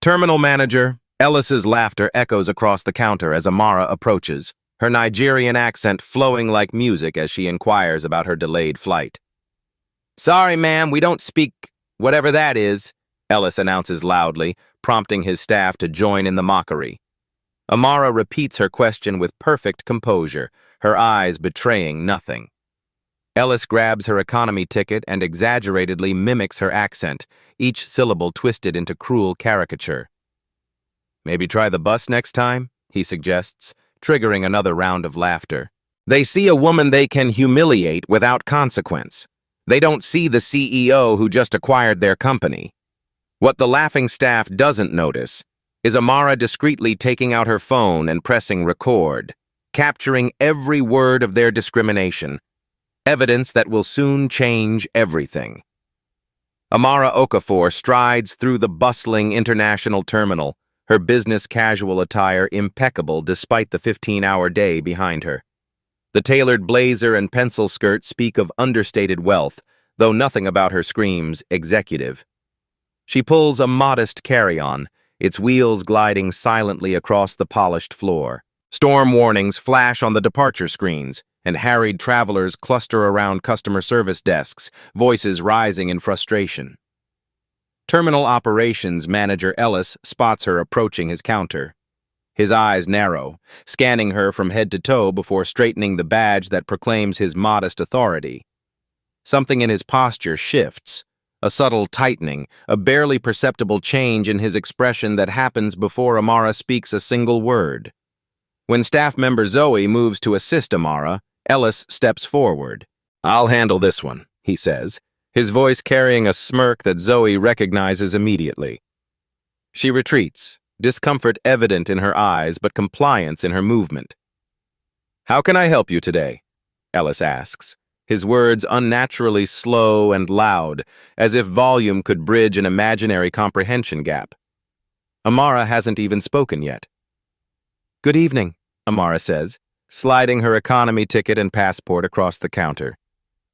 Terminal Manager Ellis's laughter echoes across the counter as Amara approaches, her Nigerian accent flowing like music as she inquires about her delayed flight. "Sorry, ma'am, we don't speak whatever that is," Ellis announces loudly, prompting his staff to join in the mockery. Amara repeats her question with perfect composure, her eyes betraying nothing. Ellis grabs her economy ticket and exaggeratedly mimics her accent, each syllable twisted into cruel caricature. "Maybe try the bus next time," he suggests, triggering another round of laughter. They see a woman they can humiliate without consequence. They don't see the CEO who just acquired their company. What the laughing staff doesn't notice is Amara discreetly taking out her phone and pressing record, capturing every word of their discrimination, evidence that will soon change everything. Amara Okafor strides through the bustling international terminal, her business casual attire impeccable despite the 15-hour day behind her. The tailored blazer and pencil skirt speak of understated wealth, though nothing about her screams executive. She pulls a modest carry-on, its wheels gliding silently across the polished floor. Storm warnings flash on the departure screens, and harried travelers cluster around customer service desks, voices rising in frustration. Terminal Operations Manager Ellis spots her approaching his counter. His eyes narrow, scanning her from head to toe before straightening the badge that proclaims his modest authority. Something in his posture shifts, a subtle tightening, a barely perceptible change in his expression that happens before Amara speaks a single word. When staff member Zoe moves to assist Amara, Ellis steps forward. "I'll handle this one," he says, his voice carrying a smirk that Zoe recognizes immediately. She retreats, discomfort evident in her eyes but compliance in her movement. "How can I help you today?" Ellis asks, his words unnaturally slow and loud, as if volume could bridge an imaginary comprehension gap. Amara hasn't even spoken yet. "Good evening," Amara says, sliding her economy ticket and passport across the counter.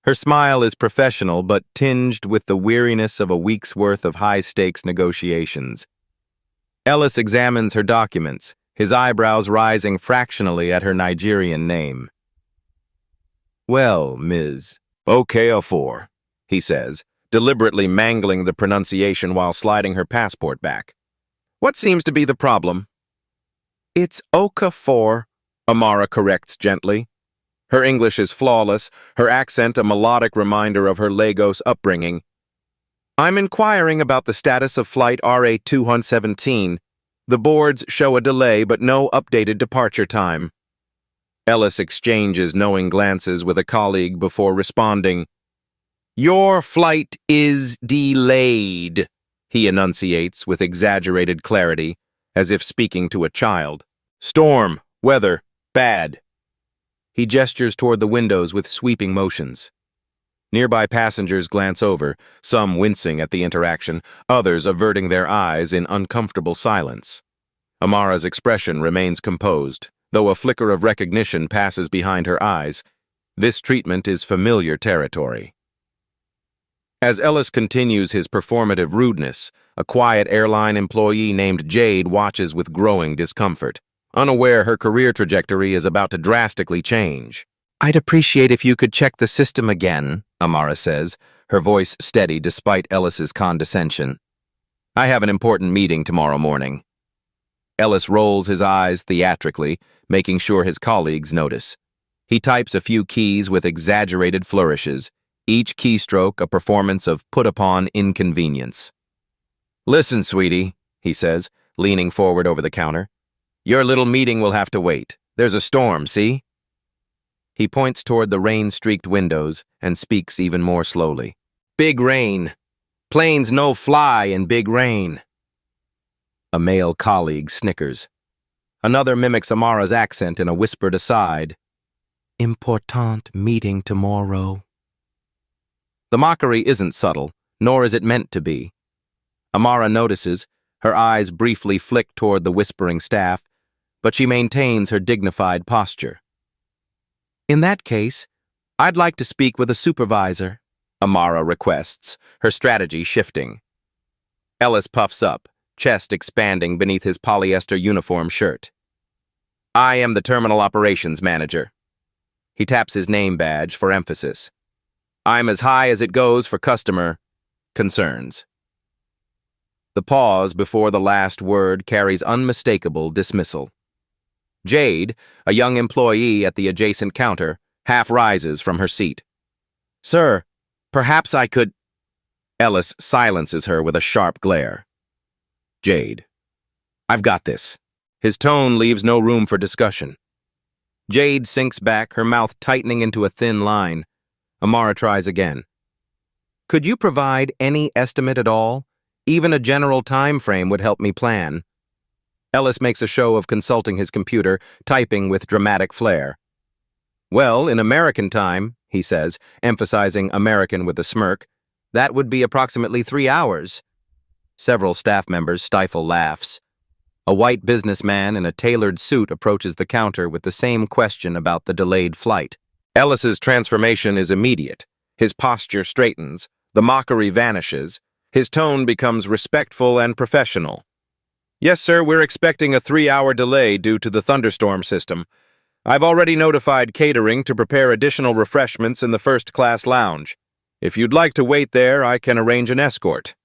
Her smile is professional but tinged with the weariness of a week's worth of high-stakes negotiations. Ellis examines her documents, his eyebrows rising fractionally at her Nigerian name. "Well, Ms. Okafor," he says, deliberately mangling the pronunciation while sliding her passport back. "What seems to be the problem?" "It's Okafor," Amara corrects gently. Her English is flawless, her accent a melodic reminder of her Lagos upbringing. "I'm inquiring about the status of Flight RA-217. The boards show a delay but no updated departure time." Ellis exchanges knowing glances with a colleague before responding. "Your flight is delayed," he enunciates with exaggerated clarity, as if speaking to a child. "Storm, weather, bad." He gestures toward the windows with sweeping motions. Nearby passengers glance over, some wincing at the interaction, others averting their eyes in uncomfortable silence. Amara's expression remains composed, though a flicker of recognition passes behind her eyes. This treatment is familiar territory. As Ellis continues his performative rudeness, a quiet airline employee named Jade watches with growing discomfort, unaware her career trajectory is about to drastically change. "I'd appreciate if you could check the system again," Amara says, her voice steady despite Ellis's condescension. "I have an important meeting tomorrow morning." Ellis rolls his eyes theatrically, making sure his colleagues notice. He types a few keys with exaggerated flourishes, each keystroke a performance of put-upon inconvenience. "Listen, sweetie," he says, leaning forward over the counter. "Your little meeting will have to wait. There's a storm, see?" He points toward the rain-streaked windows and speaks even more slowly. "Big rain. Planes no fly in big rain." A male colleague snickers. Another mimics Amara's accent in a whispered aside. "Important meeting tomorrow." The mockery isn't subtle, nor is it meant to be. Amara notices, her eyes briefly flick toward the whispering staff, but she maintains her dignified posture. "In that case, I'd like to speak with a supervisor," Amara requests, her strategy shifting. Ellis puffs up, chest expanding beneath his polyester uniform shirt. I am the Terminal Operations Manager. He taps his name badge for emphasis. I'm as high as it goes for customer concerns. The pause before the last word carries unmistakable dismissal. Jade, a young employee at the adjacent counter, half rises from her seat. Sir, perhaps I could... Ellis silences her with a sharp glare. Jade, I've got this. His tone leaves no room for discussion. Jade sinks back, her mouth tightening into a thin line. Amara tries again. Could you provide any estimate at all? Even a general time frame would help me plan. Ellis makes a show of consulting his computer, typing with dramatic flair. Well, in American time, he says, emphasizing American with a smirk, that would be approximately 3 hours. Several staff members stifle laughs. A white businessman in a tailored suit approaches the counter with the same question about the delayed flight. Ellis's transformation is immediate. His posture straightens, the mockery vanishes, his tone becomes respectful and professional. Yes, sir, we're expecting a 3-hour delay due to the thunderstorm system. I've already notified catering to prepare additional refreshments in the first-class lounge. If you'd like to wait there, I can arrange an escort.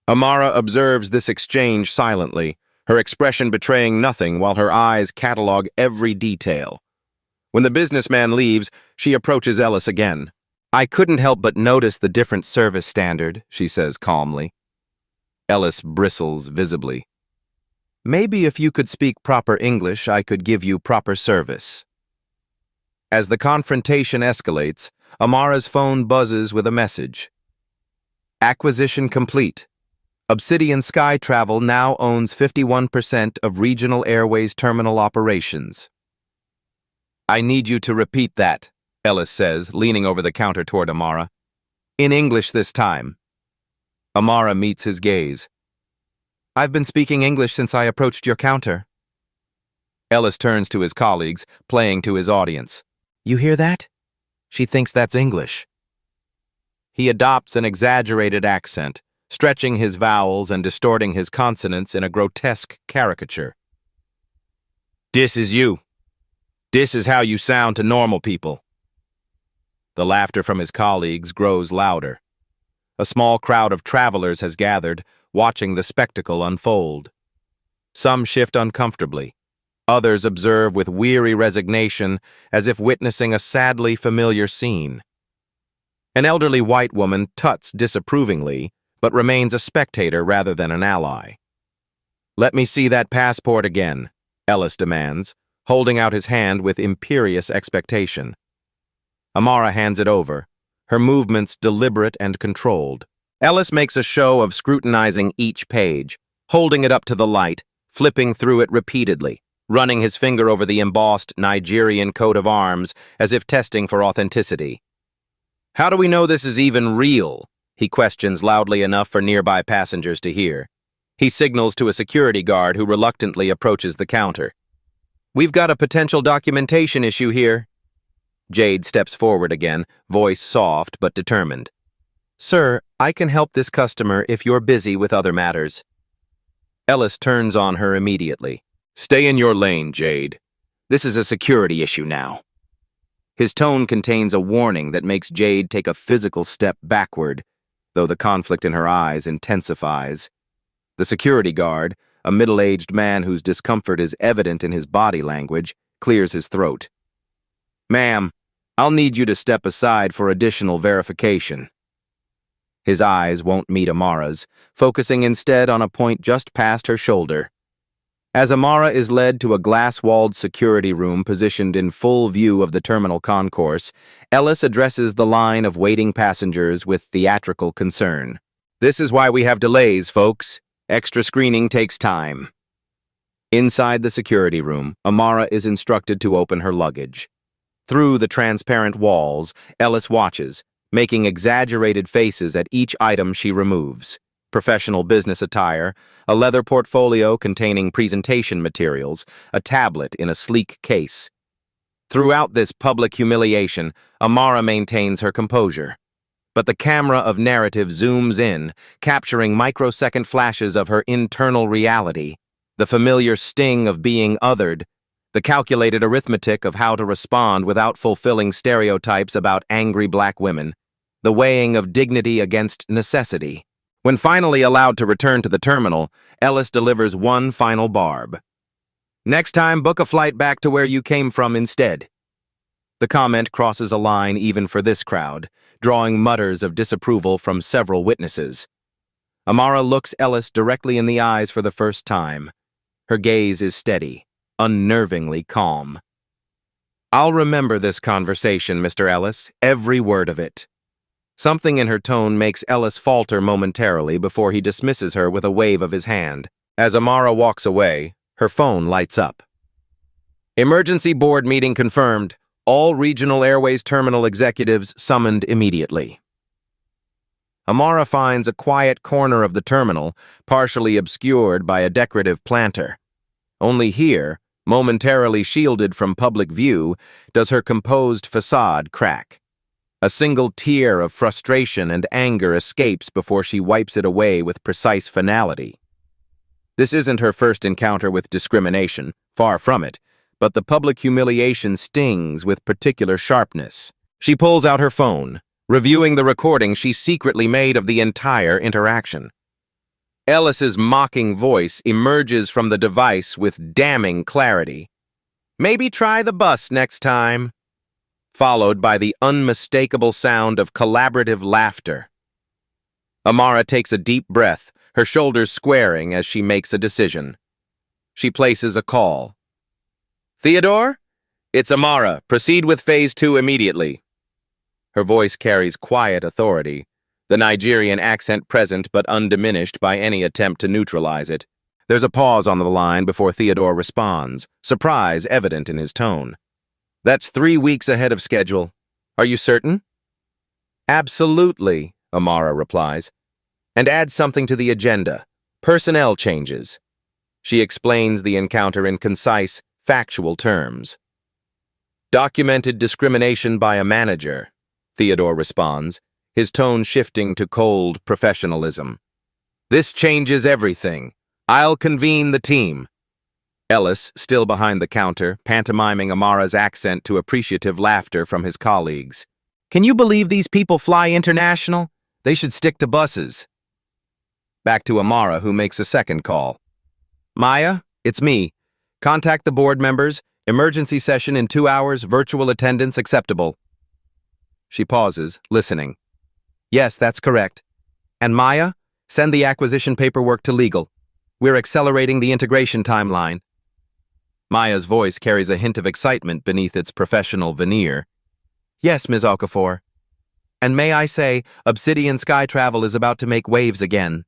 Amara observes this exchange silently, her expression betraying nothing while her eyes catalog every detail. When the businessman leaves, she approaches Ellis again. I couldn't help but notice the different service standard, she says calmly. Ellis bristles visibly. Maybe if you could speak proper English, I could give you proper service. As the confrontation escalates, Amara's phone buzzes with a message. Acquisition complete. Obsidian Sky Travel now owns 51% of Regional Airways terminal operations. I need you to repeat that, Ellis says, leaning over the counter toward Amara. In English this time. Amara meets his gaze. I've been speaking English since I approached your counter. Ellis turns to his colleagues, playing to his audience. You hear that? She thinks that's English. He adopts an exaggerated accent, stretching his vowels and distorting his consonants in a grotesque caricature. This is you. This is how you sound to normal people. The laughter from his colleagues grows louder. A small crowd of travelers has gathered, watching the spectacle unfold. Some shift uncomfortably. Others observe with weary resignation, as if witnessing a sadly familiar scene. An elderly white woman tuts disapprovingly, but remains a spectator rather than an ally. Let me see that passport again, Ellis demands, holding out his hand with imperious expectation. Amara hands it over, her movements deliberate and controlled. Ellis makes a show of scrutinizing each page, holding it up to the light, flipping through it repeatedly, running his finger over the embossed Nigerian coat of arms as if testing for authenticity. How do we know this is even real? He questions loudly enough for nearby passengers to hear. He signals to a security guard who reluctantly approaches the counter. We've got a potential documentation issue here. Jade steps forward again, voice soft but determined. Sir, I can help this customer if you're busy with other matters. Ellis turns on her immediately. Stay in your lane, Jade. This is a security issue now. His tone contains a warning that makes Jade take a physical step backward, though the conflict in her eyes intensifies. The security guard, a middle-aged man whose discomfort is evident in his body language, clears his throat. Ma'am, I'll need you to step aside for additional verification. His eyes won't meet Amara's, focusing instead on a point just past her shoulder. As Amara is led to a glass-walled security room positioned in full view of the terminal concourse, Ellis addresses the line of waiting passengers with theatrical concern. This is why we have delays, folks. Extra screening takes time. Inside the security room, Amara is instructed to open her luggage. Through the transparent walls, Ellis watches, making exaggerated faces at each item she removes. Professional business attire, a leather portfolio containing presentation materials, a tablet in a sleek case. Throughout this public humiliation, Amara maintains her composure. but the camera of narrative zooms in, capturing microsecond flashes of her internal reality, the familiar sting of being othered, the calculated arithmetic of how to respond without fulfilling stereotypes about angry black women, the weighing of dignity against necessity. When finally allowed to return to the terminal, Ellis delivers one final barb. "Next time, book a flight back to where you came from instead." The comment crosses a line even for this crowd, drawing mutters of disapproval from several witnesses. Amara looks Ellis directly in the eyes for the first time. Her gaze is steady, unnervingly calm. "I'll remember this conversation, Mr. Ellis, every word of it." Something in her tone makes Ellis falter momentarily before he dismisses her with a wave of his hand. As Amara walks away, her phone lights up. "Emergency board meeting confirmed. All regional airways terminal executives summoned immediately." Amara finds a quiet corner of the terminal, partially obscured by a decorative planter. Only here, momentarily shielded from public view, does her composed facade crack. A single tear of frustration and anger escapes before she wipes it away with precise finality. This isn't her first encounter with discrimination, far from it, but the public humiliation stings with particular sharpness. She pulls out her phone, reviewing the recording she secretly made of the entire interaction. Ellis's mocking voice emerges from the device with damning clarity. "Maybe try the bus next time," followed by the unmistakable sound of collaborative laughter. Amara takes a deep breath, her shoulders squaring as she makes a decision. She places a call. "Theodore? It's Amara. Proceed with Phase 2 immediately." Her voice carries quiet authority, the Nigerian accent present but undiminished by any attempt to neutralize it. There's a pause on the line before Theodore responds, surprise evident in his tone. "That's 3 weeks ahead of schedule. Are you certain?" "Absolutely," Amara replies. "And add something to the agenda. Personnel changes." She explains the encounter in concise, factual terms. "Documented discrimination by a manager," Theodore responds, his tone shifting to cold professionalism. "This changes everything. I'll convene the team." Ellis, still behind the counter, pantomiming Amara's accent to appreciative laughter from his colleagues. "Can you believe these people fly international? They should stick to buses." Back to Amara, who makes a second call. "Maya, it's me. Contact the board members. Emergency session in 2 hours. Virtual attendance acceptable." She pauses, listening. "Yes, that's correct. And Maya, send the acquisition paperwork to legal. We're accelerating the integration timeline." Maya's voice carries a hint of excitement beneath its professional veneer. "Yes, Ms. Okafor. And may I say, Obsidian Sky Travel is about to make waves again."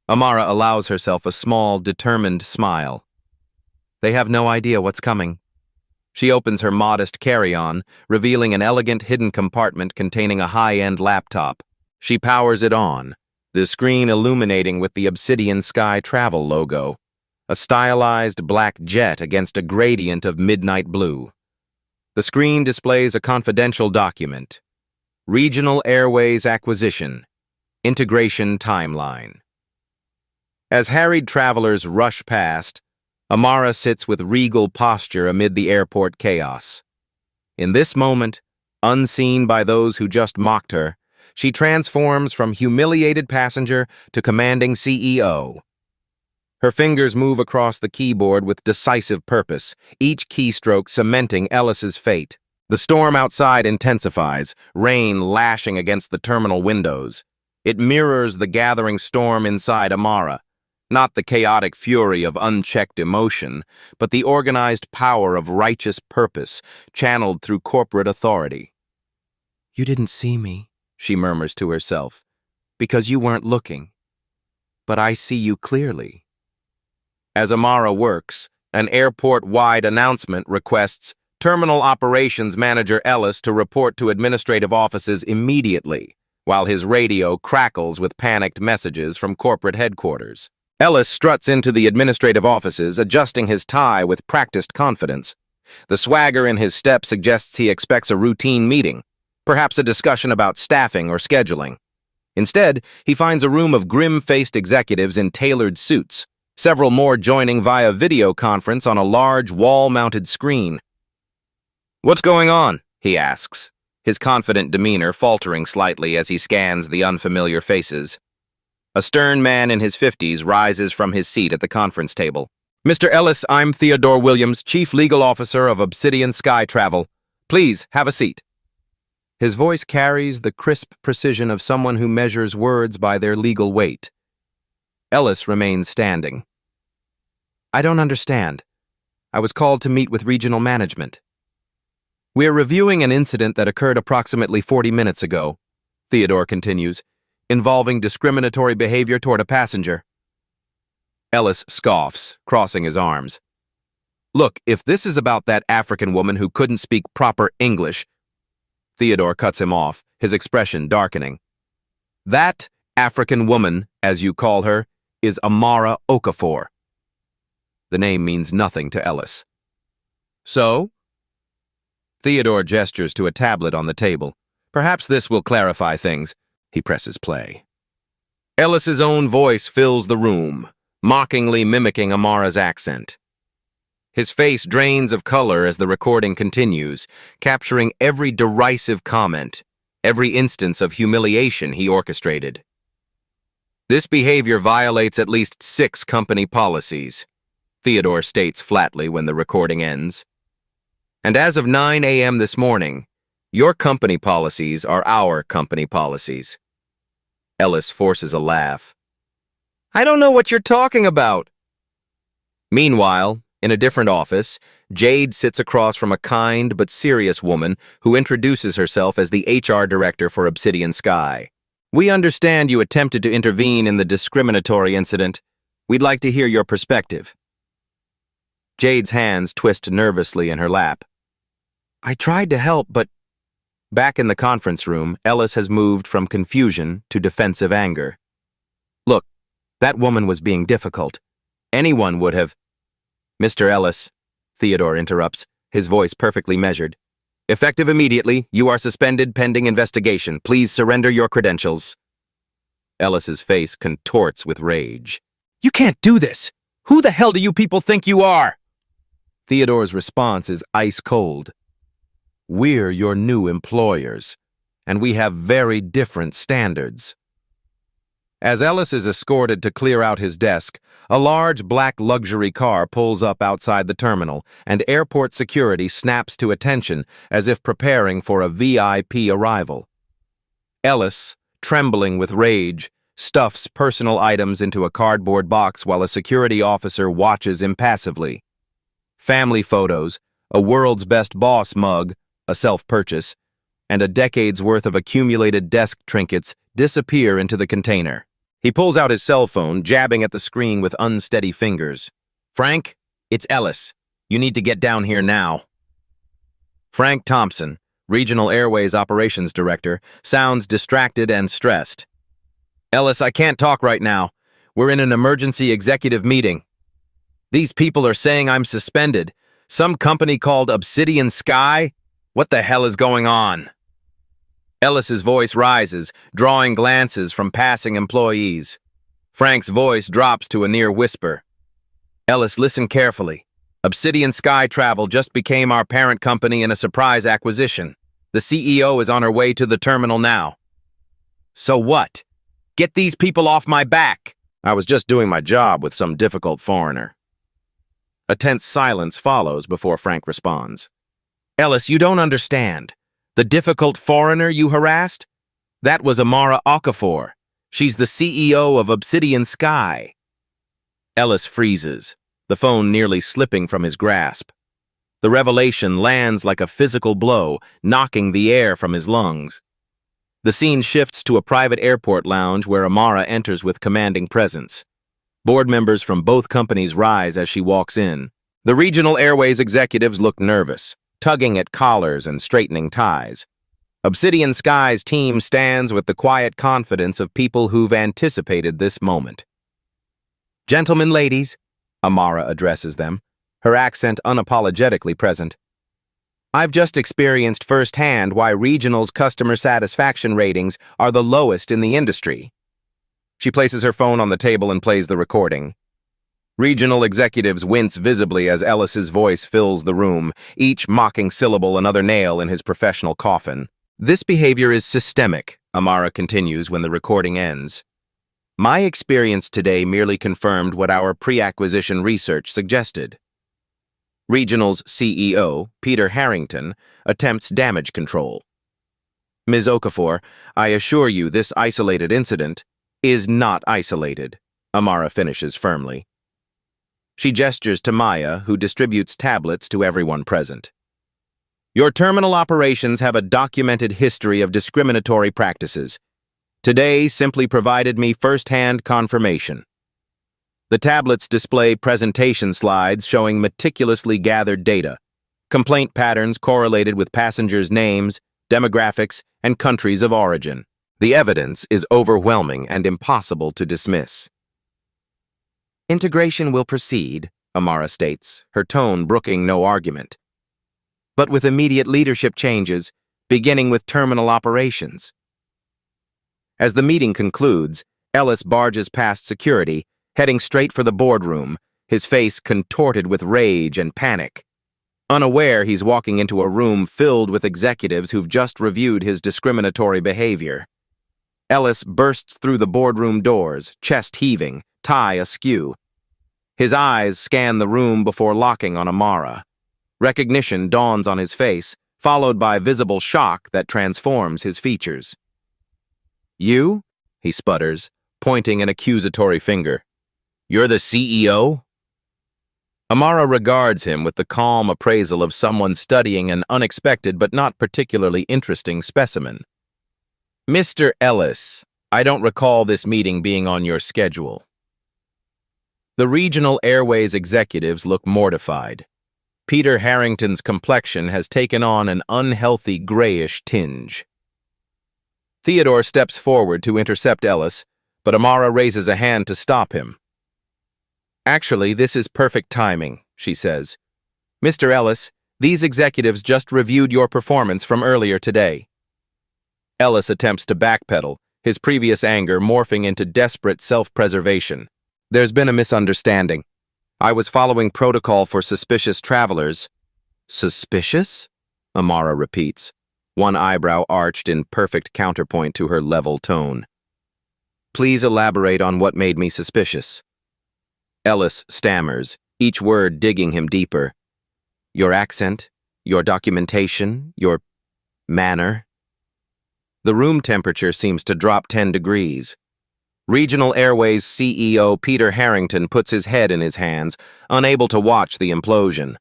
Amara allows herself a small, determined smile. They have no idea what's coming. She opens her modest carry-on, revealing an elegant hidden compartment containing a high-end laptop. She powers it on, the screen illuminating with the Obsidian Sky Travel logo, a stylized black jet against a gradient of midnight blue. The screen displays a confidential document. Regional Airways Acquisition. Integration Timeline. As harried travelers rush past, Amara sits with regal posture amid the airport chaos. In this moment, unseen by those who just mocked her, she transforms from humiliated passenger to commanding CEO. Her fingers move across the keyboard with decisive purpose, each keystroke cementing Ellis's fate. The storm outside intensifies, rain lashing against the terminal windows. It mirrors the gathering storm inside Amara, not the chaotic fury of unchecked emotion, but the organized power of righteous purpose channeled through corporate authority. "You didn't see me," she murmurs to herself, "because you weren't looking. But I see you clearly." As Amara works, an airport-wide announcement requests Terminal Operations Manager Ellis to report to administrative offices immediately, while his radio crackles with panicked messages from corporate headquarters. Ellis struts into the administrative offices, adjusting his tie with practiced confidence. The swagger in his step suggests he expects a routine meeting. perhaps a discussion about staffing or scheduling. Instead, he finds a room of grim-faced executives in tailored suits, several more joining via video conference on a large wall-mounted screen. "What's going on?" he asks, his confident demeanor faltering slightly as he scans the unfamiliar faces. A stern man in his 50s rises from his seat at the conference table. "Mr. Ellis, I'm Theodore Williams, Chief Legal Officer of Obsidian Sky Travel. Please, have a seat." His voice carries the crisp precision of someone who measures words by their legal weight. Ellis remains standing. "I don't understand. I was called to meet with regional management." "We're reviewing an incident that occurred approximately 40 minutes ago," Theodore continues, "involving discriminatory behavior toward a passenger." Ellis scoffs, crossing his arms. "Look, if this is about that African woman who couldn't speak proper English..." Theodore cuts him off, his expression darkening. "That African woman, as you call her, is Amara Okafor." The name means nothing to Ellis. "So?" Theodore gestures to a tablet on the table. "Perhaps this will clarify things." He presses play. Ellis's own voice fills the room, mockingly mimicking Amara's accent. His face drains of color as the recording continues, capturing every derisive comment, every instance of humiliation he orchestrated. "This behavior violates at least 6 company policies," Theodore states flatly when the recording ends. "And as of 9 a.m. this morning, your company policies are our company policies." Ellis forces a laugh. "I don't know what you're talking about." Meanwhile, in a different office, Jade sits across from a kind but serious woman who introduces herself as the HR director for Obsidian Sky. "We understand you attempted to intervene in the discriminatory incident. We'd like to hear your perspective." Jade's hands twist nervously in her lap. "I tried to help, but..." Back in the conference room, Ellis has moved from confusion to defensive anger. "Look, that woman was being difficult. Anyone would have..." "Mr. Ellis," Theodore interrupts, his voice perfectly measured. "Effective immediately, you are suspended pending investigation. Please surrender your credentials." Ellis's face contorts with rage. "You can't do this! Who the hell do you people think you are?" Theodore's response is ice cold. "We're your new employers, and we have very different standards." As Ellis is escorted to clear out his desk, a large black luxury car pulls up outside the terminal, and airport security snaps to attention as if preparing for a VIP arrival. Ellis, trembling with rage, stuffs personal items into a cardboard box while a security officer watches impassively. Family photos, a World's Best Boss mug, a self-purchase, and a decade's worth of accumulated desk trinkets disappear into the container. He pulls out his cell phone, jabbing at the screen with unsteady fingers. "Frank, it's Ellis. You need to get down here now." Frank Thompson, Regional Airways Operations Director, sounds distracted and stressed. "Ellis, I can't talk right now. We're in an emergency executive meeting. These people are saying I'm suspended. Some company called Obsidian Sky? What the hell is going on?" Ellis's voice rises, drawing glances from passing employees. Frank's voice drops to a near whisper. "Ellis, listen carefully. Obsidian Sky Travel just became our parent company in a surprise acquisition. The CEO is on her way to the terminal now." "So what? Get these people off my back." "I was just doing my job with some difficult foreigner." A tense silence follows before Frank responds. "Ellis, you don't understand. The difficult foreigner you harassed? That was Amara Okafor. She's the CEO of Obsidian Sky." Ellis freezes, the phone nearly slipping from his grasp. The revelation lands like a physical blow, knocking the air from his lungs. The scene shifts to a private airport lounge where Amara enters with commanding presence. Board members from both companies rise as she walks in. The regional airways executives look nervous, tugging at collars and straightening ties. Obsidian Sky's team stands with the quiet confidence of people who've anticipated this moment. "Gentlemen, ladies," Amara addresses them, her accent unapologetically present. I've just experienced firsthand why Regional's customer satisfaction ratings are the lowest in the industry. She places her phone on the table and plays the recording. Regional executives wince visibly as Ellis's voice fills the room, each mocking syllable another nail in his professional coffin. This behavior is systemic, Amara continues when the recording ends. My experience today merely confirmed what our pre-acquisition research suggested. Regional's CEO, Peter Harrington, attempts damage control. Ms. Okafor, I assure you this isolated incident is not isolated, Amara finishes firmly. She gestures to Maya, who distributes tablets to everyone present. Your terminal operations have a documented history of discriminatory practices. Today simply provided me first-hand confirmation. The tablets display presentation slides showing meticulously gathered data, complaint patterns correlated with passengers' names, demographics, and countries of origin. The evidence is overwhelming and impossible to dismiss. Integration will proceed, Amara states, her tone brooking no argument. But with immediate leadership changes, beginning with terminal operations. As the meeting concludes, Ellis barges past security, heading straight for the boardroom, his face contorted with rage and panic. Unaware he's walking into a room filled with executives who've just reviewed his discriminatory behavior. Ellis bursts through the boardroom doors, chest heaving, tie askew. His eyes scan the room before locking on Amara. Recognition dawns on his face, followed by visible shock that transforms his features. You? He sputters, pointing an accusatory finger. You're the CEO? Amara regards him with the calm appraisal of someone studying an unexpected but not particularly interesting specimen. Mr. Ellis, I don't recall this meeting being on your schedule. The Regional Airways executives look mortified. Peter Harrington's complexion has taken on an unhealthy grayish tinge. Theodore steps forward to intercept Ellis, but Amara raises a hand to stop him. Actually, this is perfect timing, she says. Mr. Ellis, these executives just reviewed your performance from earlier today. Ellis attempts to backpedal, his previous anger morphing into desperate self-preservation. There's been a misunderstanding. I was following protocol for suspicious travelers. Suspicious? Amara repeats, one eyebrow arched in perfect counterpoint to her level tone. Please elaborate on what made me suspicious. Ellis stammers, each word digging him deeper. Your accent, your documentation, your manner. The room temperature seems to drop 10 degrees. Regional Airways CEO Peter Harrington puts his head in his hands, unable to watch the implosion.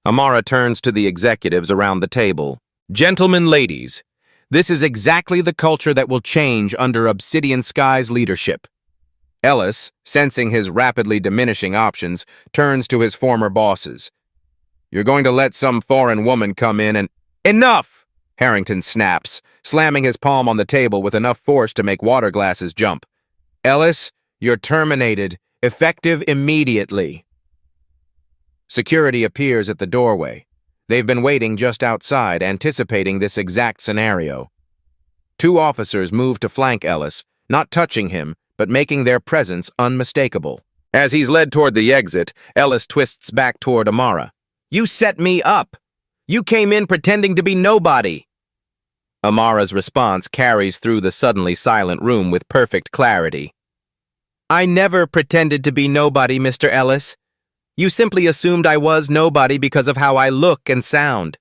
Amara turns to the executives around the table. Gentlemen, ladies, this is exactly the culture that will change under Obsidian Sky's leadership. Ellis, sensing his rapidly diminishing options, turns to his former bosses. You're going to let some foreign woman come in and— Enough! Harrington snaps, slamming his palm on the table with enough force to make water glasses jump. Ellis, you're terminated, effective immediately. Security appears at the doorway. They've been waiting just outside, anticipating this exact scenario. Two officers move to flank Ellis, not touching him, but making their presence unmistakable. As he's led toward the exit, Ellis twists back toward Amara. You set me up! You came in pretending to be nobody! Amara's response carries through the suddenly silent room with perfect clarity. I never pretended to be nobody, Mr. Ellis. You simply assumed I was nobody because of how I look and sound.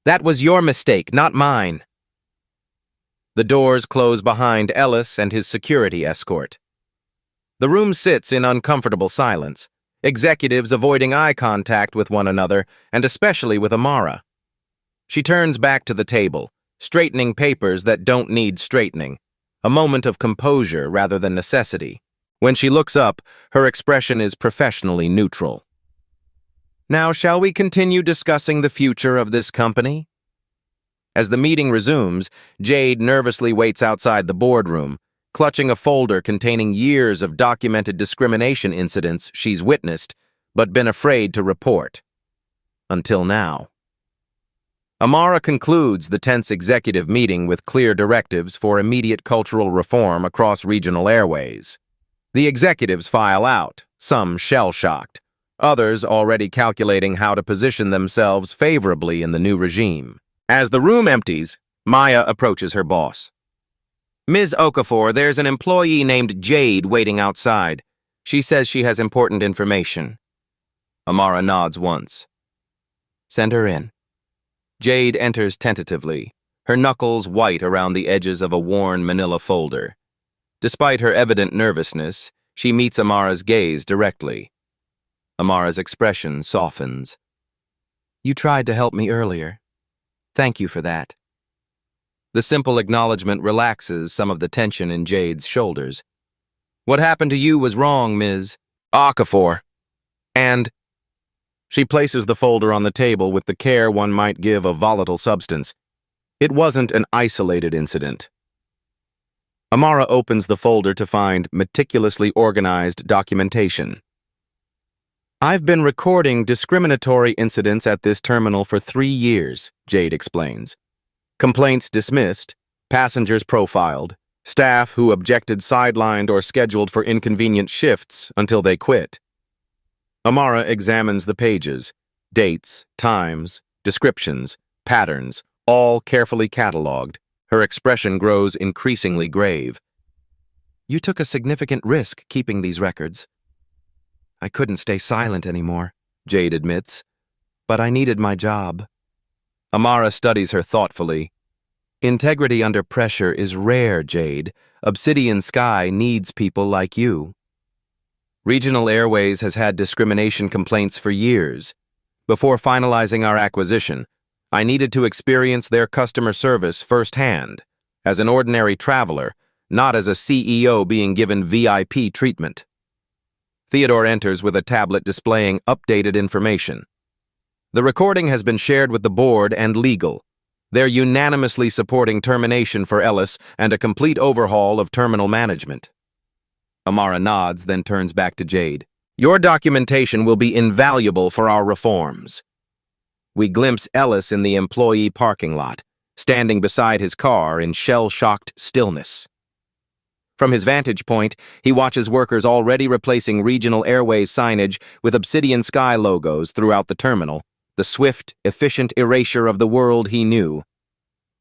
That was your mistake, not mine. The doors close behind Ellis and his security escort. The room sits in uncomfortable silence, executives avoiding eye contact with one another, and especially with Amara. She turns back to the table, straightening papers that don't need straightening, a moment of composure rather than necessity. When she looks up, her expression is professionally neutral. Now, shall we continue discussing the future of this company? As the meeting resumes, Jade nervously waits outside the boardroom, clutching a folder containing years of documented discrimination incidents she's witnessed, but been afraid to report. Until now. Amara concludes the tense executive meeting with clear directives for immediate cultural reform across regional airways. The executives file out, some shell-shocked, others already calculating how to position themselves favorably in the new regime. As the room empties, Maya approaches her boss. "Ms. Okafor, there's an employee named Jade waiting outside. She says she has important information." Amara nods once. "Send her in." Jade enters tentatively, her knuckles white around the edges of a worn manila folder. Despite her evident nervousness, she meets Amara's gaze directly. Amara's expression softens. "You tried to help me earlier. Thank you for that." The simple acknowledgement relaxes some of the tension in Jade's shoulders. "What happened to you was wrong, Ms. Okafor. And..." She places the folder on the table with the care one might give a volatile substance. It wasn't an isolated incident. Amara opens the folder to find meticulously organized documentation. "I've been recording discriminatory incidents at this terminal for 3 years, Jade explains. Complaints dismissed, passengers profiled, staff who objected sidelined or scheduled for inconvenient shifts until they quit." Amara examines the pages, dates, times, descriptions, patterns, all carefully catalogued. Her expression grows increasingly grave. "You took a significant risk keeping these records." "I couldn't stay silent anymore," Jade admits, "but I needed my job." Amara studies her thoughtfully. "Integrity under pressure is rare, Jade. Obsidian Sky needs people like you." Regional Airways has had discrimination complaints for years. Before finalizing our acquisition, I needed to experience their customer service firsthand, as an ordinary traveler, not as a CEO being given VIP treatment. Theodore enters with a tablet displaying updated information. "The recording has been shared with the board and legal. They're unanimously supporting termination for Ellis and a complete overhaul of terminal management." Amara nods, then turns back to Jade. "Your documentation will be invaluable for our reforms." We glimpse Ellis in the employee parking lot, standing beside his car in shell-shocked stillness. From his vantage point, he watches workers already replacing Regional Airways signage with Obsidian Sky logos throughout the terminal, the swift, efficient erasure of the world he knew.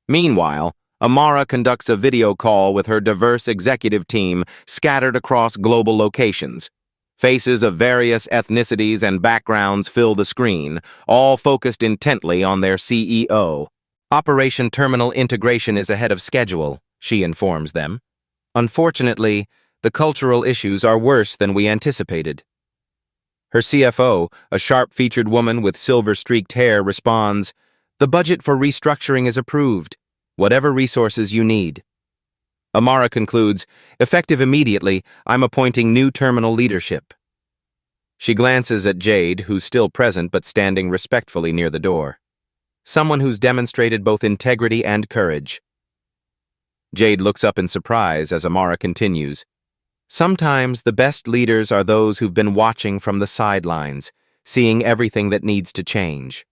Meanwhile, Amara conducts a video call with her diverse executive team scattered across global locations. Faces of various ethnicities and backgrounds fill the screen, all focused intently on their CEO. "Operation Terminal Integration is ahead of schedule," she informs them. "Unfortunately, the cultural issues are worse than we anticipated." Her CFO, a sharp-featured woman with silver-streaked hair, responds, "The budget for restructuring is approved. Whatever resources you need." Amara concludes, "Effective immediately, I'm appointing new terminal leadership." She glances at Jade, who's still present but standing respectfully near the door. Someone who's demonstrated both integrity and courage. Jade looks up in surprise as Amara continues, "Sometimes the best leaders are those who've been watching from the sidelines, seeing everything that needs to change."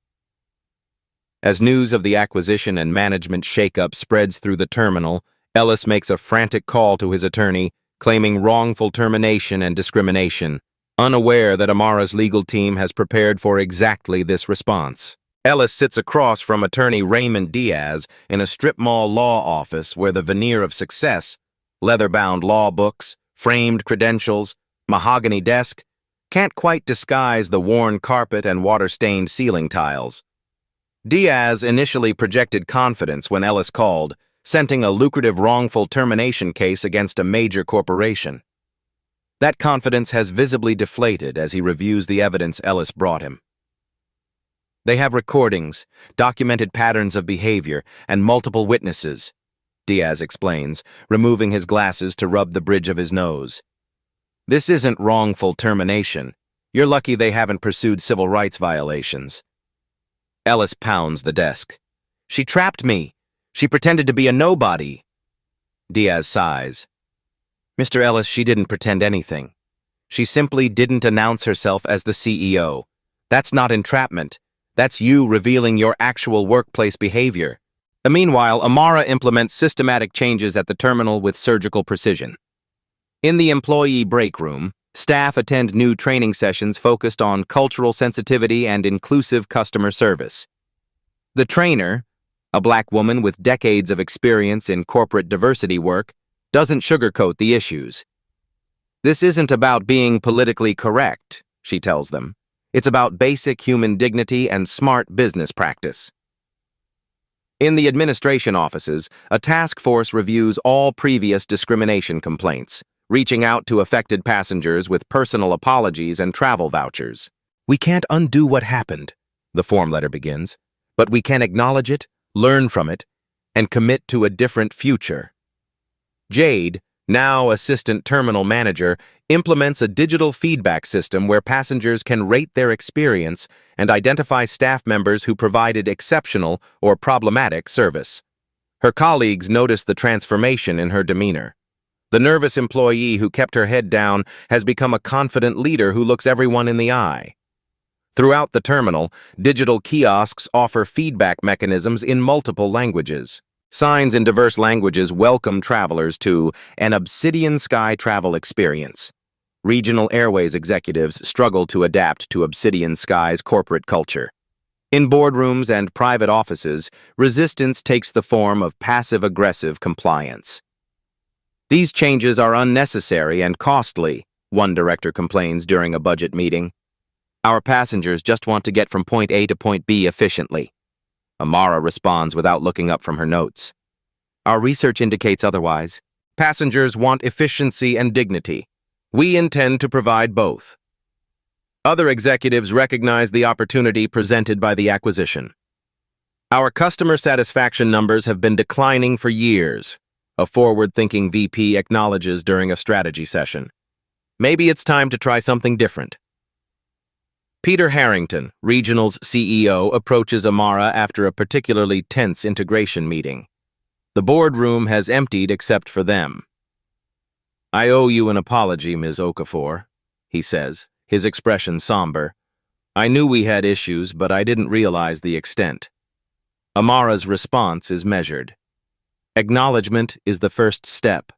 As news of the acquisition and management shakeup spreads through the terminal, Ellis makes a frantic call to his attorney, claiming wrongful termination and discrimination, unaware that Amara's legal team has prepared for exactly this response. Ellis sits across from attorney Raymond Diaz in a strip mall law office where the veneer of success, leather-bound law books, framed credentials, mahogany desk, can't quite disguise the worn carpet and water-stained ceiling tiles. Diaz initially projected confidence when Ellis called, scenting a lucrative wrongful termination case against a major corporation. That confidence has visibly deflated as he reviews the evidence Ellis brought him. "They have recordings, documented patterns of behavior, and multiple witnesses," Diaz explains, removing his glasses to rub the bridge of his nose. "This isn't wrongful termination. You're lucky they haven't pursued civil rights violations." Ellis pounds the desk. "She trapped me. She pretended to be a nobody." Diaz sighs. "Mr. Ellis, she didn't pretend anything. She simply didn't announce herself as the CEO. That's not entrapment. That's you revealing your actual workplace behavior. Meanwhile, Amara implements systematic changes at the terminal with surgical precision. In the employee break room, staff attend new training sessions focused on cultural sensitivity and inclusive customer service. The trainer, a black woman with decades of experience in corporate diversity work, doesn't sugarcoat the issues. This isn't about being politically correct, she tells them. It's about basic human dignity and smart business practice. In the administration offices, a task force reviews all previous discrimination complaints, reaching out to affected passengers with personal apologies and travel vouchers. We can't undo what happened, the form letter begins, but we can acknowledge it, learn from it, and commit to a different future. Jade, now assistant terminal manager, implements a digital feedback system where passengers can rate their experience and identify staff members who provided exceptional or problematic service. Her colleagues notice the transformation in her demeanor. The nervous employee who kept her head down has become a confident leader who looks everyone in the eye. Throughout the terminal, digital kiosks offer feedback mechanisms in multiple languages. Signs in diverse languages welcome travelers to an Obsidian Sky travel experience. Regional Airways executives struggle to adapt to Obsidian Sky's corporate culture. In boardrooms and private offices, resistance takes the form of passive-aggressive compliance. These changes are unnecessary and costly, one director complains during a budget meeting. Our passengers just want to get from point A to point B efficiently. Amara responds without looking up from her notes. Our research indicates otherwise. Passengers want efficiency and dignity. We intend to provide both. Other executives recognize the opportunity presented by the acquisition. Our customer satisfaction numbers have been declining for years, a forward-thinking VP acknowledges during a strategy session. Maybe it's time to try something different. Peter Harrington, Regional's CEO, approaches Amara after a particularly tense integration meeting. The boardroom has emptied except for them. I owe you an apology, Ms. Okafor, he says, his expression somber. I knew we had issues, but I didn't realize the extent. Amara's response is measured. Acknowledgement is the first step.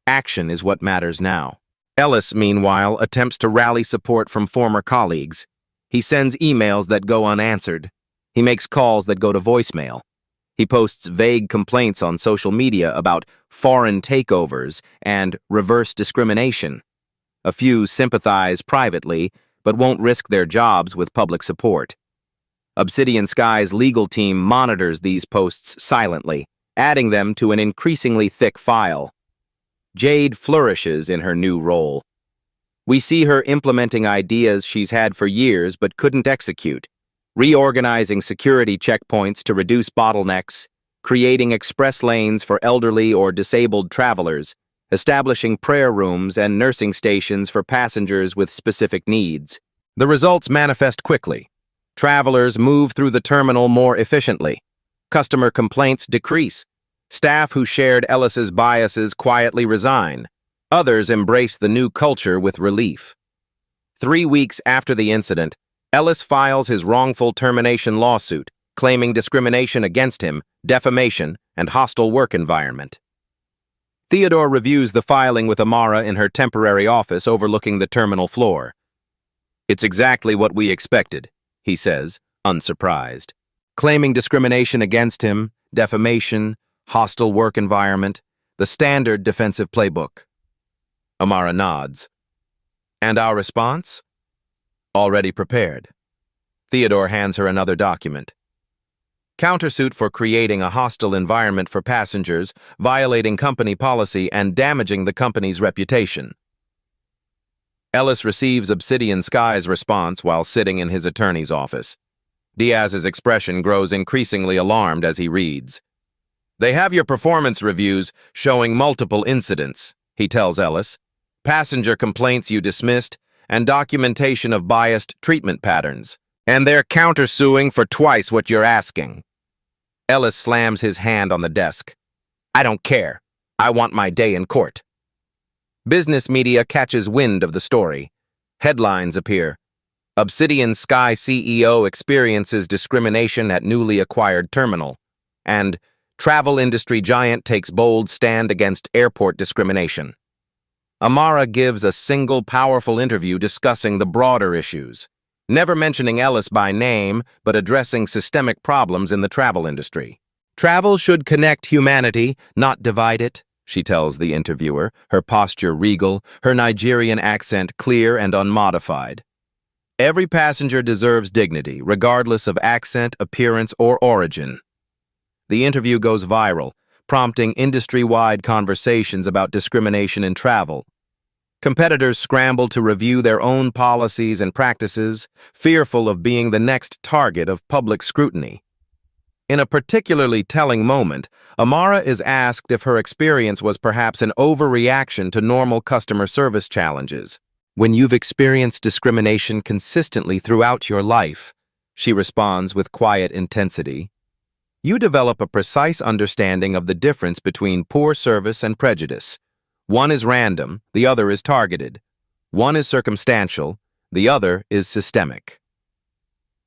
Action is what matters now. Ellis, meanwhile, attempts to rally support from former colleagues. He sends emails that go unanswered. He makes calls that go to voicemail. He posts vague complaints on social media about foreign takeovers and reverse discrimination. A few sympathize privately, but won't risk their jobs with public support. Obsidian Sky's legal team monitors these posts silently, adding them to an increasingly thick file. Jade flourishes in her new role. We see her implementing ideas she's had for years but couldn't execute, reorganizing security checkpoints to reduce bottlenecks, creating express lanes for elderly or disabled travelers, establishing prayer rooms and nursing stations for passengers with specific needs. The results manifest quickly. Travelers move through the terminal more efficiently. Customer complaints decrease. Staff who shared Ellis's biases quietly resign. Others embrace the new culture with relief. 3 weeks after the incident, Ellis files his wrongful termination lawsuit, claiming discrimination against him, defamation, and hostile work environment. Theodore reviews the filing with Amara in her temporary office overlooking the terminal floor. It's exactly what we expected, he says, unsurprised. Claiming discrimination against him, defamation, hostile work environment, the standard defensive playbook. Amara nods. And our response? Already prepared. Theodore hands her another document. Countersuit for creating a hostile environment for passengers, violating company policy, and damaging the company's reputation. Ellis receives Obsidian Sky's response while sitting in his attorney's office. Diaz's expression grows increasingly alarmed as he reads. They have your performance reviews showing multiple incidents, he tells Ellis. Passenger complaints you dismissed, and documentation of biased treatment patterns. And they're countersuing for twice what you're asking. Ellis slams his hand on the desk. I don't care. I want my day in court. Business media catches wind of the story. Headlines appear. Obsidian Sky CEO experiences discrimination at newly acquired terminal, and travel industry giant takes bold stand against airport discrimination. Amara gives a single powerful interview discussing the broader issues, never mentioning Ellis by name, but addressing systemic problems in the travel industry. Travel should connect humanity, not divide it, she tells the interviewer, her posture regal, her Nigerian accent clear and unmodified. Every passenger deserves dignity, regardless of accent, appearance, or origin. The interview goes viral, prompting industry-wide conversations about discrimination in travel. Competitors scramble to review their own policies and practices, fearful of being the next target of public scrutiny. In a particularly telling moment, Amara is asked if her experience was perhaps an overreaction to normal customer service challenges. "When you've experienced discrimination consistently throughout your life," she responds with quiet intensity, "you develop a precise understanding of the difference between poor service and prejudice. One is random, the other is targeted. One is circumstantial, the other is systemic."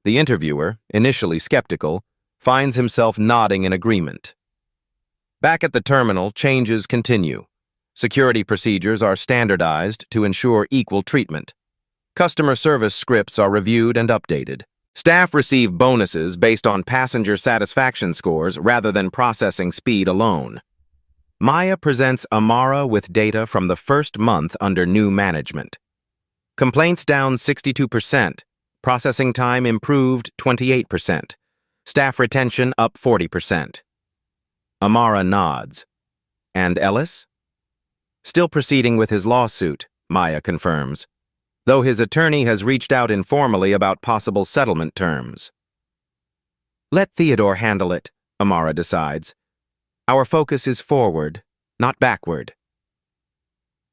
The interviewer, initially skeptical, finds himself nodding in agreement. Back at the terminal, changes continue. Security procedures are standardized to ensure equal treatment. Customer service scripts are reviewed and updated. Staff receive bonuses based on passenger satisfaction scores rather than processing speed alone. Maya presents Amara with data from the first month under new management. Complaints down 62%, processing time improved 28%, staff retention up 40%. Amara nods. And Ellis? Still proceeding with his lawsuit, Maya confirms, though his attorney has reached out informally about possible settlement terms. "Let Theodore handle it," Amara decides. "Our focus is forward, not backward."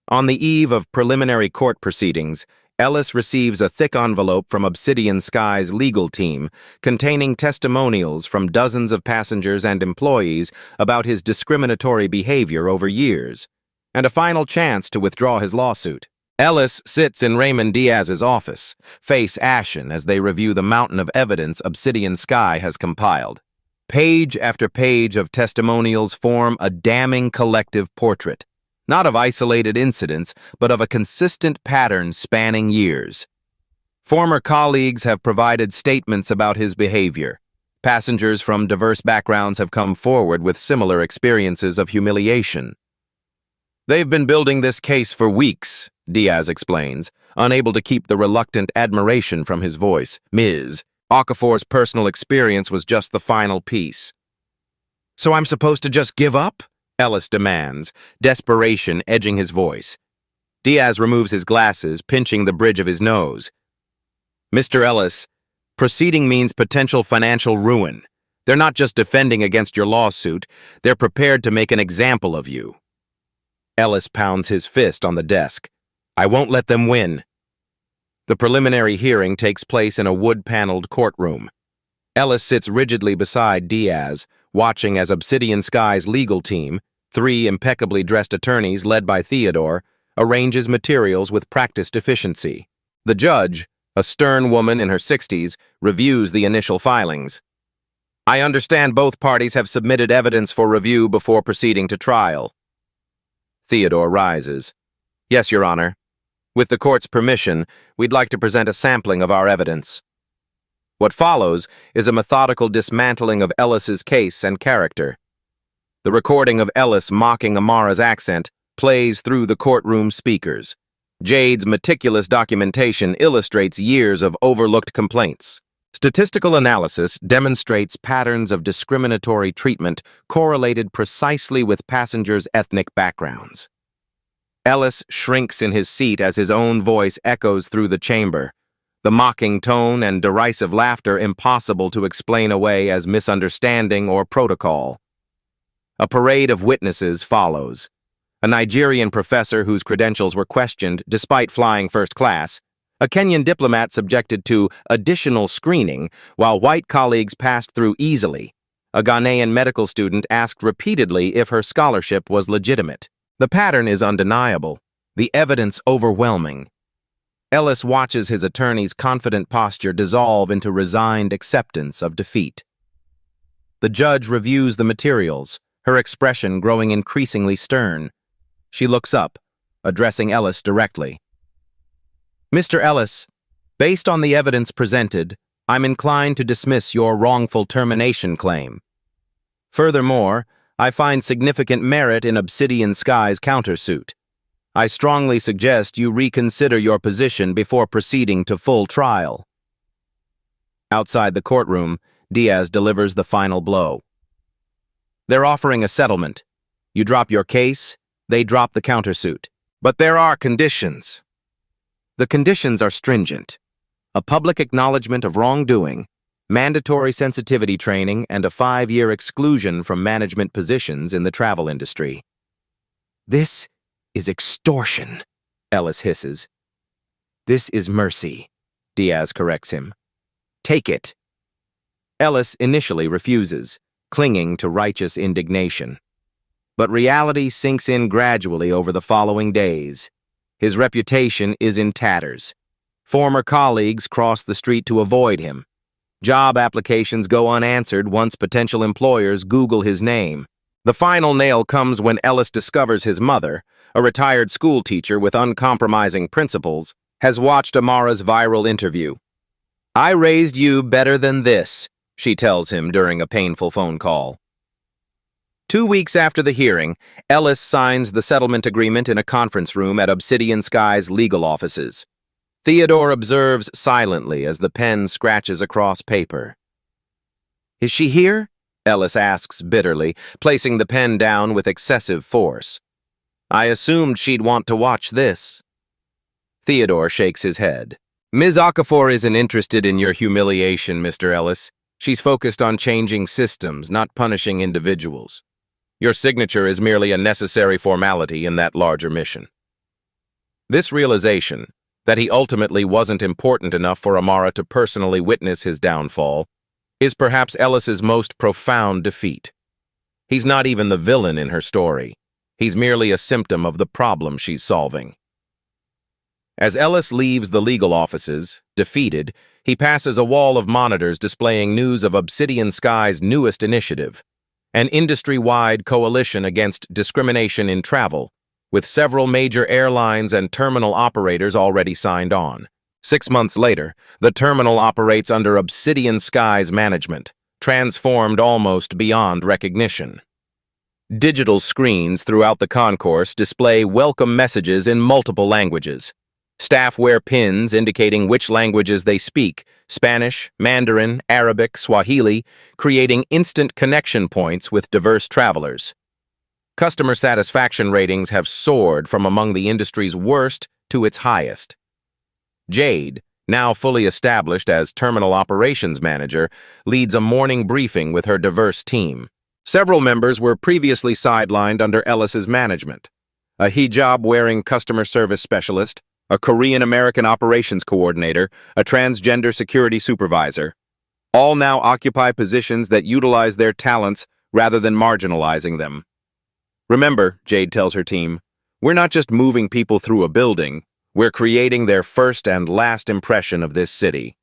On the eve of preliminary court proceedings, Ellis receives a thick envelope from Obsidian Sky's legal team containing testimonials from dozens of passengers and employees about his discriminatory behavior over years, and a final chance to withdraw his lawsuit. Ellis sits in Raymond Diaz's office, face ashen as they review the mountain of evidence Obsidian Sky has compiled. Page after page of testimonials form a damning collective portrait, not of isolated incidents, but of a consistent pattern spanning years. Former colleagues have provided statements about his behavior. Passengers from diverse backgrounds have come forward with similar experiences of humiliation. "They've been building this case for weeks," Diaz explains, unable to keep the reluctant admiration from his voice. "Ms. Okafor's personal experience was just the final piece." "So I'm supposed to just give up?" Ellis demands, desperation edging his voice. Diaz removes his glasses, pinching the bridge of his nose. "Mr. Ellis, proceeding means potential financial ruin. They're not just defending against your lawsuit, they're prepared to make an example of you." Ellis pounds his fist on the desk. "I won't let them win." The preliminary hearing takes place in a wood-paneled courtroom. Ellis sits rigidly beside Diaz, watching as Obsidian Sky's legal team, 3 impeccably dressed attorneys led by Theodore, arranges materials with practiced efficiency. The judge, a stern woman in her 60s, reviews the initial filings. "I understand both parties have submitted evidence for review before proceeding to trial." Theodore rises. "Yes, Your Honor. With the court's permission, we'd like to present a sampling of our evidence." What follows is a methodical dismantling of Ellis's case and character. The recording of Ellis mocking Amara's accent plays through the courtroom speakers. Jade's meticulous documentation illustrates years of overlooked complaints. Statistical analysis demonstrates patterns of discriminatory treatment correlated precisely with passengers' ethnic backgrounds. Ellis shrinks in his seat as his own voice echoes through the chamber, the mocking tone and derisive laughter impossible to explain away as misunderstanding or protocol. A parade of witnesses follows. A Nigerian professor whose credentials were questioned despite flying first class, a Kenyan diplomat subjected to additional screening while white colleagues passed through easily, a Ghanaian medical student asked repeatedly if her scholarship was legitimate. The pattern is undeniable, the evidence overwhelming. Ellis watches his attorney's confident posture dissolve into resigned acceptance of defeat. The judge reviews the materials, her expression growing increasingly stern. She looks up, addressing Ellis directly. "Mr. Ellis, based on the evidence presented, I'm inclined to dismiss your wrongful termination claim. Furthermore, I find significant merit in Obsidian Sky's countersuit. I strongly suggest you reconsider your position before proceeding to full trial." Outside the courtroom, Diaz delivers the final blow. "They're offering a settlement. You drop your case, they drop the countersuit. But there are conditions. The conditions are stringent. A public acknowledgement of wrongdoing, mandatory sensitivity training, and a 5-year exclusion from management positions in the travel industry." "This is extortion," Ellis hisses. "This is mercy," Diaz corrects him. "Take it." Ellis initially refuses, clinging to righteous indignation. But reality sinks in gradually over the following days. His reputation is in tatters. Former colleagues cross the street to avoid him. Job applications go unanswered once potential employers Google his name. The final nail comes when Ellis discovers his mother, a retired school teacher with uncompromising principles, has watched Amara's viral interview. "I raised you better than this," she tells him during a painful phone call. 2 weeks after the hearing, Ellis signs the settlement agreement in a conference room at Obsidian Sky's legal offices. Theodore observes silently as the pen scratches across paper. "Is she here?" Ellis asks bitterly, placing the pen down with excessive force. "I assumed she'd want to watch this." Theodore shakes his head. "Ms. Okafor isn't interested in your humiliation, Mr. Ellis. She's focused on changing systems, not punishing individuals. Your signature is merely a necessary formality in that larger mission." This realization, that he ultimately wasn't important enough for Amara to personally witness his downfall, is perhaps Ellis's most profound defeat. He's not even the villain in her story. He's merely a symptom of the problem she's solving. As Ellis leaves the legal offices, defeated, he passes a wall of monitors displaying news of Obsidian Sky's newest initiative, an industry-wide coalition against discrimination in travel, with several major airlines and terminal operators already signed on. 6 months later, the terminal operates under Obsidian Sky's management, transformed almost beyond recognition. Digital screens throughout the concourse display welcome messages in multiple languages. Staff wear pins indicating which languages they speak: Spanish, Mandarin, Arabic, Swahili, creating instant connection points with diverse travelers. Customer satisfaction ratings have soared from among the industry's worst to its highest. Jade, now fully established as Terminal Operations Manager, leads a morning briefing with her diverse team. Several members were previously sidelined under Ellis's management: a hijab-wearing customer service specialist, a Korean-American operations coordinator, a transgender security supervisor. All now occupy positions that utilize their talents rather than marginalizing them. "Remember," Jade tells her team, "we're not just moving people through a building, we're creating their first and last impression of this city."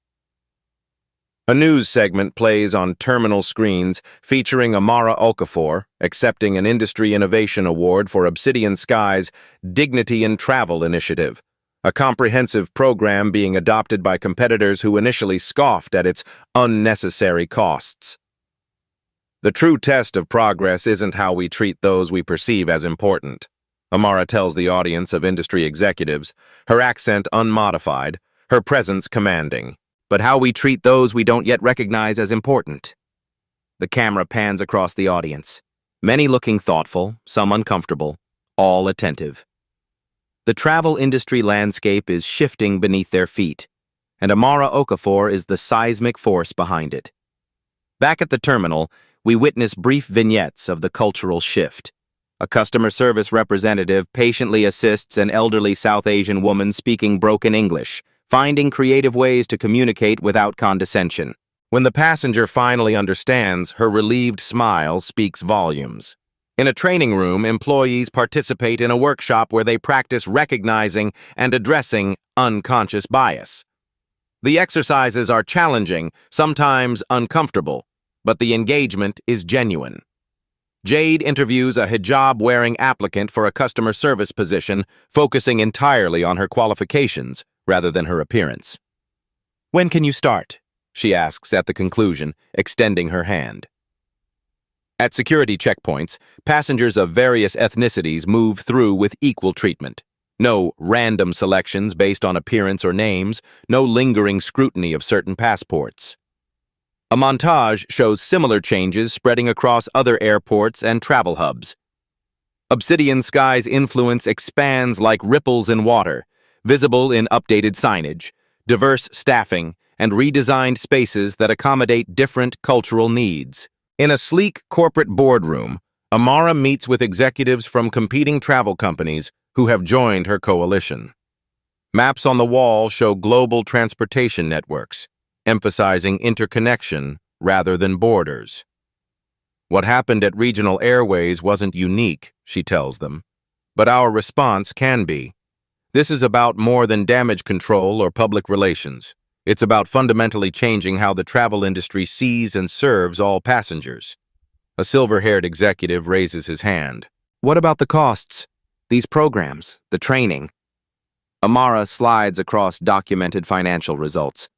A news segment plays on terminal screens featuring Amara Okafor accepting an Industry Innovation Award for Obsidian Sky's Dignity in Travel initiative, a comprehensive program being adopted by competitors who initially scoffed at its unnecessary costs. "The true test of progress isn't how we treat those we perceive as important," Amara tells the audience of industry executives, her accent unmodified, her presence commanding, "but how we treat those we don't yet recognize as important." The camera pans across the audience, many looking thoughtful, some uncomfortable, all attentive. The travel industry landscape is shifting beneath their feet, and Amara Okafor is the seismic force behind it. Back at the terminal, we witness brief vignettes of the cultural shift. A customer service representative patiently assists an elderly South Asian woman speaking broken English, finding creative ways to communicate without condescension. When the passenger finally understands, her relieved smile speaks volumes. In a training room, employees participate in a workshop where they practice recognizing and addressing unconscious bias. The exercises are challenging, sometimes uncomfortable, but the engagement is genuine. Jade interviews a hijab-wearing applicant for a customer service position, focusing entirely on her qualifications rather than her appearance. "When can you start?" she asks at the conclusion, extending her hand. At security checkpoints, passengers of various ethnicities move through with equal treatment. No random selections based on appearance or names, no lingering scrutiny of certain passports. A montage shows similar changes spreading across other airports and travel hubs. Obsidian Sky's influence expands like ripples in water, visible in updated signage, diverse staffing, and redesigned spaces that accommodate different cultural needs. In a sleek corporate boardroom, Amara meets with executives from competing travel companies who have joined her coalition. Maps on the wall show global transportation networks, emphasizing interconnection rather than borders. "What happened at regional airways wasn't unique," she tells them, "but our response can be. This is about more than damage control or public relations. It's about fundamentally changing how the travel industry sees and serves all passengers." A silver-haired executive raises his hand. "What about the costs? These programs, the training?" Amara slides across documented financial results.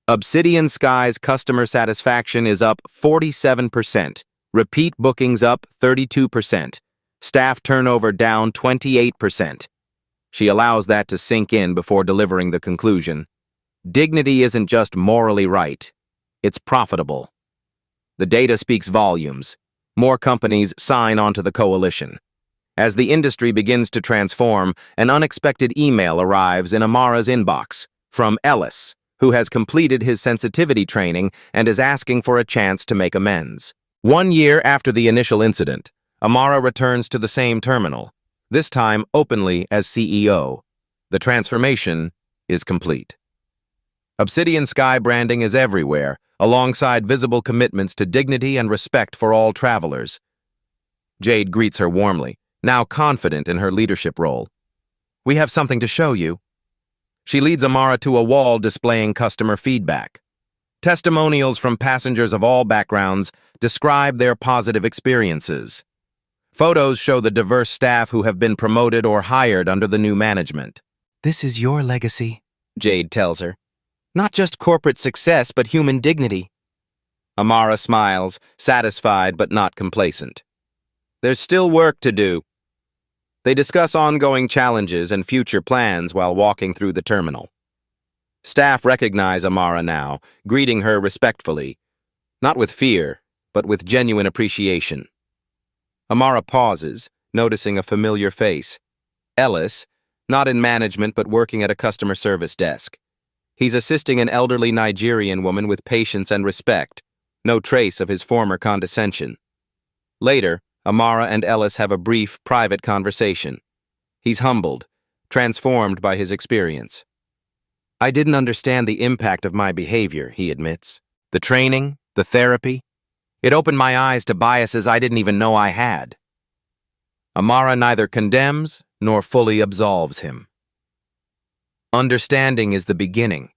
Obsidian Sky's customer satisfaction is up 47%, repeat bookings up 32%, staff turnover down 28%. She allows that to sink in before delivering the conclusion. Dignity isn't just morally right, it's profitable. The data speaks volumes. More companies sign onto the coalition. As the industry begins to transform, an unexpected email arrives in Amara's inbox from Ellis, who has completed his sensitivity training and is asking for a chance to make amends. 1 year after the initial incident, Amara returns to the same terminal, this time openly as CEO. The transformation is complete. Obsidian Sky branding is everywhere, alongside visible commitments to dignity and respect for all travelers. Jade greets her warmly, now confident in her leadership role. "We have something to show you." She leads Amara to a wall displaying customer feedback. Testimonials from passengers of all backgrounds describe their positive experiences. Photos show the diverse staff who have been promoted or hired under the new management. "This is your legacy," Jade tells her. "Not just corporate success, but human dignity." Amara smiles, satisfied but not complacent. There's still work to do. They discuss ongoing challenges and future plans while walking through the terminal. Staff recognize Amara now, greeting her respectfully, not with fear, but with genuine appreciation. Amara pauses, noticing a familiar face. Ellis, not in management but working at a customer service desk. He's assisting an elderly Nigerian woman with patience and respect, no trace of his former condescension. Later, Amara and Ellis have a brief, private conversation. He's humbled, transformed by his experience. "I didn't understand the impact of my behavior," he admits. "The training, the therapy, it opened my eyes to biases I didn't even know I had." Amara neither condemns nor fully absolves him. Understanding is the beginning.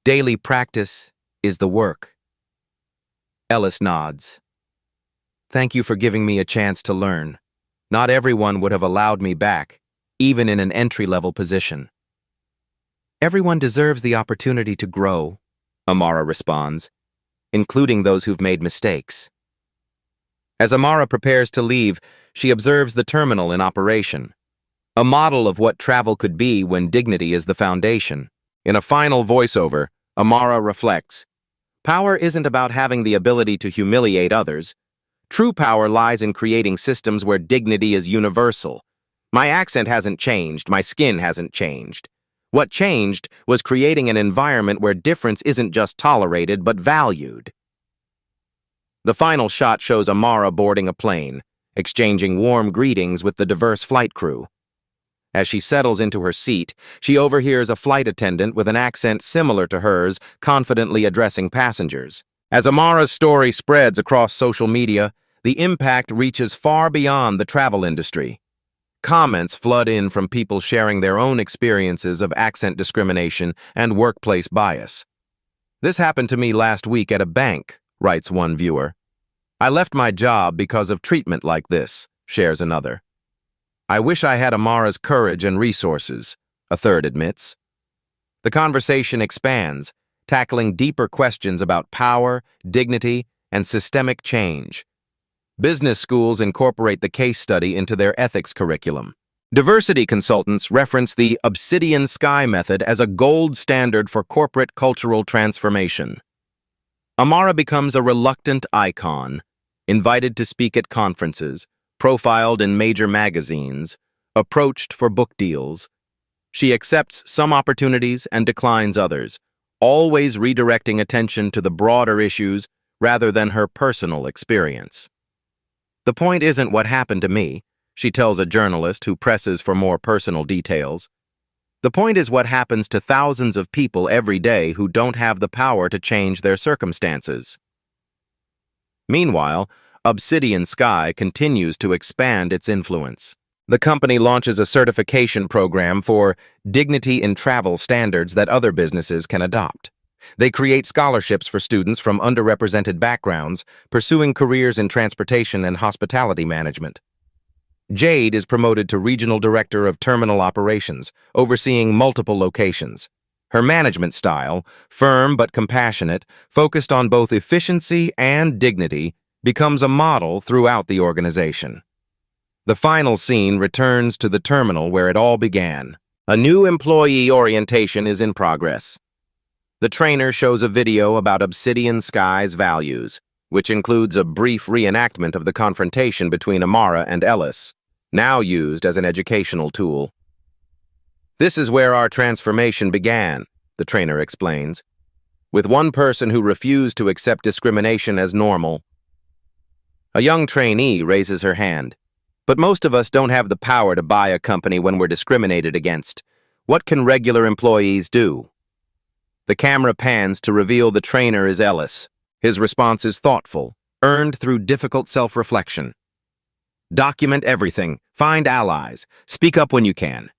Daily practice is the work. Ellis nods. "Thank you for giving me a chance to learn. Not everyone would have allowed me back, even in an entry-level position." "Everyone deserves the opportunity to grow," Amara responds, "including those who've made mistakes." As Amara prepares to leave, she observes the terminal in operation, a model of what travel could be when dignity is the foundation. In a final voiceover, Amara reflects, "Power isn't about having the ability to humiliate others. True power lies in creating systems where dignity is universal. My accent hasn't changed, my skin hasn't changed. What changed was creating an environment where difference isn't just tolerated but valued." The final shot shows Amara boarding a plane, exchanging warm greetings with the diverse flight crew. As she settles into her seat, she overhears a flight attendant with an accent similar to hers confidently addressing passengers. As Amara's story spreads across social media, The impact reaches far beyond the travel industry. Comments flood in from people sharing their own experiences of accent discrimination and workplace bias. "This happened to me last week at a bank," writes one viewer. "I left my job because of treatment like this," shares another. "I wish I had Amara's courage and resources," a third admits. The conversation expands, tackling deeper questions about power, dignity, and systemic change. Business schools incorporate the case study into their ethics curriculum. Diversity consultants reference the Obsidian Sky method as a gold standard for corporate cultural transformation. Amara becomes a reluctant icon, invited to speak at conferences, profiled in major magazines, approached for book deals. She accepts some opportunities and declines others, always redirecting attention to the broader issues rather than her personal experience. "The point isn't what happened to me," she tells a journalist who presses for more personal details. "The point is what happens to thousands of people every day who don't have the power to change their circumstances." Meanwhile, Obsidian Sky continues to expand its influence. The company launches a certification program for dignity in travel standards that other businesses can adopt. They create scholarships for students from underrepresented backgrounds, pursuing careers in transportation and hospitality management. Jade is promoted to Regional Director of Terminal Operations, overseeing multiple locations. Her management style, firm but compassionate, focused on both efficiency and dignity, becomes a model throughout the organization. The final scene returns to the terminal where it all began. A new employee orientation is in progress. The trainer shows a video about Obsidian Sky's values, which includes a brief reenactment of the confrontation between Amara and Ellis, now used as an educational tool. "This is where our transformation began," the trainer explains, "with one person who refused to accept discrimination as normal." A young trainee raises her hand. "But most of us don't have the power to buy a company when we're discriminated against. What can regular employees do?" The camera pans to reveal the trainer is Ellis. His response is thoughtful, earned through difficult self-reflection. "Document everything, find allies, speak up when you can.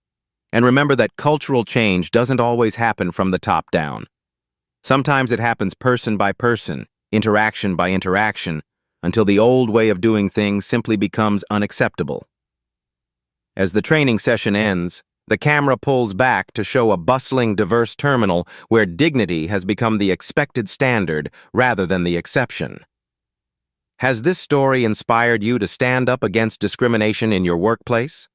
And remember that cultural change doesn't always happen from the top down. Sometimes it happens person by person, interaction by interaction, until the old way of doing things simply becomes unacceptable." As the training session ends, the camera pulls back to show a bustling, diverse terminal where dignity has become the expected standard rather than the exception. Has this story inspired you to stand up against discrimination in your workplace?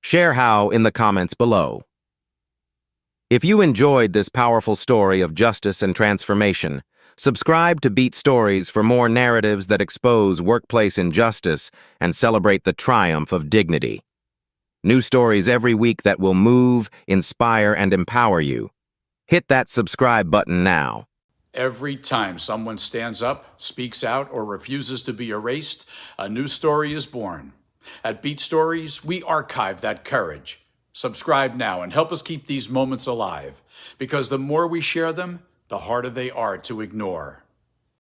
Share how in the comments below. If you enjoyed this powerful story of justice and transformation, subscribe to Beat Stories for more narratives that expose workplace injustice and celebrate the triumph of dignity. New stories every week that will move, inspire, and empower you. Hit that subscribe button now. Every time someone stands up, speaks out, or refuses to be erased, a new story is born. At Beat Stories, we archive that courage. Subscribe now and help us keep these moments alive, because the more we share them, the harder they are to ignore.